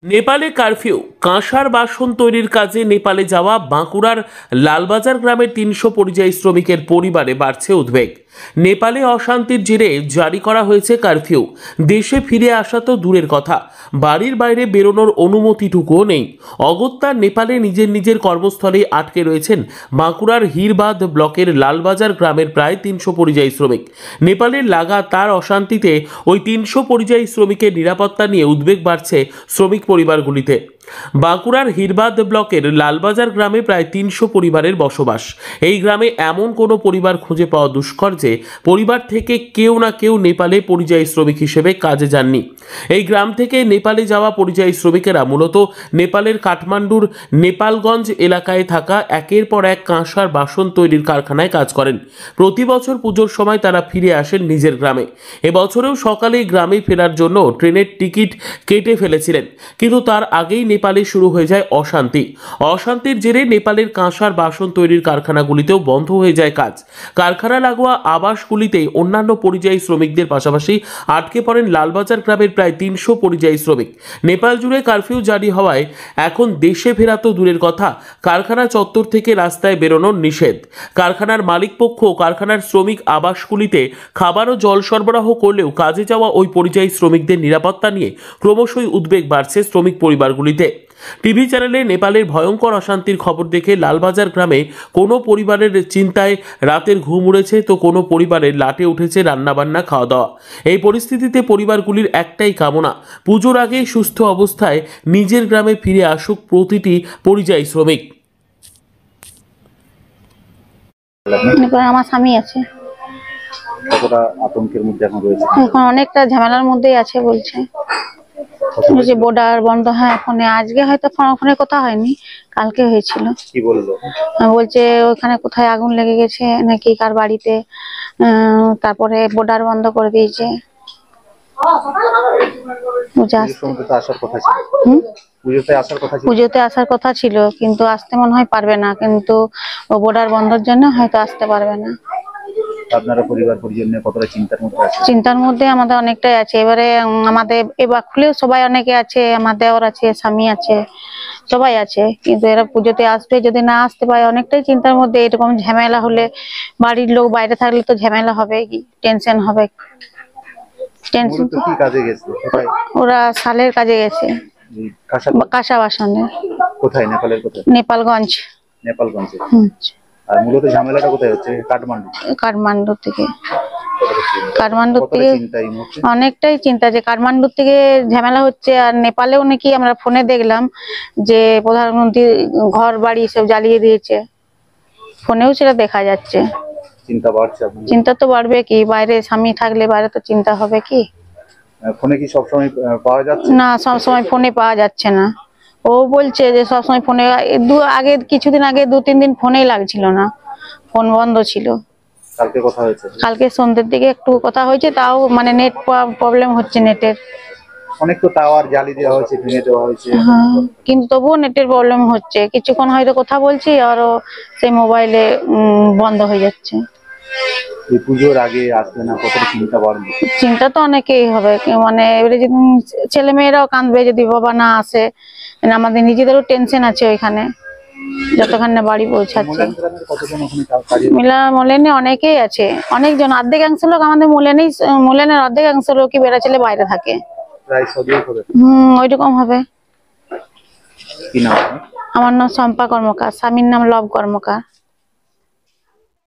নেপালে কারফিউ, কাঁসার বাসন তৈরির কাজে নেপালে যাওয়া বাঁকুড়ার লালবাজার গ্রামের ৩০০ পরিযায়ী শ্রমিকের পরিবারে বাড়ছে উদ্বেগ। নেপালে অশান্তির জেরে জারি করা হয়েছে কারফিউ। দেশে ফিরে আসা তো দূরের কথা, বাড়ির বাইরে বেরোনোর অনুমতিটুকুও নেই। অগত্যা নেপালে নিজের কর্মস্থলে আটকে রয়েছেন বাঁকুড়ার হিরবাদ ব্লকের লালবাজার গ্রামের প্রায় ৩০০ পরিযায়ী শ্রমিক। নেপালের লাগাতার অশান্তিতে ওই ৩০০ পরিযায়ী শ্রমিকের নিরাপত্তা নিয়ে উদ্বেগ বাড়ছে শ্রমিক পরিবারগুলিতে। বাঁকুড়ার হিরবাদ ব্লকের লালবাজার গ্রামে প্রায় ৩০০ পরিবারের বসবাস। এই গ্রামে এমন কোনো পরিবার খুঁজে পাওয়া দুষ্কর যে পরিবার থেকে কেউ না কেউ নেপালে পরিযায়ী শ্রমিক হিসেবে কাজে যাননি। এই গ্রাম থেকে নেপালে যাওয়া পরিযায়ী শ্রমিকেরা মূলত নেপালের কাঠমান্ডুর নেপালগঞ্জ এলাকায় থাকা একের পর এক কাঁসার বাসন তৈরির কারখানায় কাজ করেন। প্রতি বছর পুজোর সময় তারা ফিরে আসেন নিজের গ্রামে। এবছরেও সকালে গ্রামে ফেরার জন্য ট্রেনের টিকিট কেটে ফেলেছিলেন, কিন্তু তার আগেই নেপালে শুরু হয়ে যায় অশান্তির জেরে নেপালের কাঁসার বাসন তৈরির কারখানাগুলিতেও বন্ধ হয়ে যায় কাজ। কারখানা লাগোয়া আবাসগুলিতেই অন্যান্য পরিযায়ী শ্রমিকদের পাশাপাশি আটকে পড়েন লালবাজার গ্রামের প্রায় ৩০০ পরিযায়ী শ্রমিক। নেপাল জুড়ে কারফিউ জারি হওয়ায় এখন দেশে ফেরা তো দূরের কথা, কারখানা চত্বর থেকে রাস্তায় বেরোনোর নিষেধ। কারখানার মালিকপক্ষ কারখানার শ্রমিক আবাসগুলিতে খাবার ও জল সরবরাহ করলেও কাজে যাওয়া ওই পরিযায়ী শ্রমিকদের নিরাপত্তা নিয়ে ক্রমশই উদ্বেগ বাড়ছে শ্রমিক পরিবারগুলিতে। টিভি চ্যানেলে নেপালের ভয়ঙ্কর অশান্তির খবর দেখে লালবাজার গ্রামে কোনো পরিবারের চিন্তায় রাতের ঘুম উড়েছে, তো কোনো পরিবারের লাটে উঠেছে রান্নাবান্না খাওয়া দাওয়া। এই পরিস্থিতিতে পরিবারগুলির একটাই কামনা, পুজোর আগে সুস্থ অবস্থায় নিজের গ্রামে ফিরে আসুক প্রতিটি পরিযায়ী শ্রমিক। আমার স্বামী আছে, কতটা আতঙ্কের মধ্যে এখন রয়েছে? এখন অনেকটা ঝামেলার মধ্যেই আছে বলছে যে বর্ডার বন্ধ। হ্যাঁ, ফোনে আজকে হয়তো ফোনে কথা হয়নি, কালকে হয়েছিল। কি বললো? বলছে ওখানে কোথায় আগুন লেগে গেছে নাকি কার বাড়িতে, তারপরে বর্ডার বন্ধ করে দিয়েছে। পুজোতে আসার কথা ছিল, কিন্তু আসতে মনে হয় পারবে না, কিন্তু বর্ডার বন্ধের জন্য হয়তো আসতে পারবে না। আপনারা পরিবার পরিজন নিয়ে কতটা চিন্তার মধ্যে আমাদের অনেকটাই আছে। এবারে আমাদের এবার খুলেও সবাই অনেকে আছে, আমার দেওর আছে, স্বামী আছে, সবাই আছে, কিন্তু এরা পুজোতে আসবে, যদি না আসতে পারে অনেকটাই চিন্তার মধ্যে। এরকম ঝামেলা হলে বাড়ির লোক বাইরে থাকলে তো ঝামেলা হবে, কি টেনশন হবে। ওরা শালের কাজে গেছে, কাঁসা বাসনে। কোথায়? নেপালের কোথায়? নেপালগঞ্জ। আর মূলত ঝামেলাটা কোথায় হচ্ছে? কাঠমান্ডু থেকে অনেকটাই চিন্তা যে কাঠমান্ডু থেকে ঝামেলা হচ্ছে। আর নেপালেও নাকি আমরা ফোনে দেখলাম যে প্রধানমন্ত্রী ঘর বাড়ি সব জ্বালিয়ে দিয়েছে, ফোনেও সেটা দেখা যাচ্ছে। চিন্তা তো বাড়বে, কি বাইরে স্বামী থাকলে বাইরে তো চিন্তা হবে। কি ফোনে কি সবসময় পাওয়া যাচ্ছে? না, সবসময় ফোনে পাওয়া যাচ্ছে না। ও বলছে যে সবসময় ফোনে, কিছুদিন আগে 2-3 দিন ফোনেই লাগছিল না, ফোন বন্ধ ছিল। কালকে কথা হয়েছে? কালকে সন্ধ্যের দিকে একটু কথা হয়েছে, তাও মানে নেট প্রবলেম হচ্ছে, নেটের অনেক তো টাওয়ার জ্বালিয়ে দেওয়া হয়েছে, ভেঙে দেওয়া হয়েছে, কিন্তু তবুও নেটের প্রবলেম হচ্ছে। কিছুক্ষণ হয়তো কথা বলছি আর সেই মোবাইলে বন্ধ হয়ে যাচ্ছে। এই পুজোর আগে আসবে না, কতটা চিন্তা বাড়বে? চিন্তা তো অনেকেই হবে, মানে এবারে যদি ছেলে মেয়েরাও কাঁদবে যদি বাবা না আসে। আমাদের নিজেদেরও টেনশন আছে ওইখানে, যতক্ষণ না বাড়ি পৌঁছাচ্ছে। মোলেনে অনেকেই আছে, অনেকজন, অর্ধেকাংশ লোক আমাদের মোলেনের অর্ধেকাংশ লোকই বেড়া ছেলে বাইরে থাকে। ওইরকম হবে। কি নাম? আমার নাম শম্পা কর্মকার, স্বামীর নাম লব কর্মকার।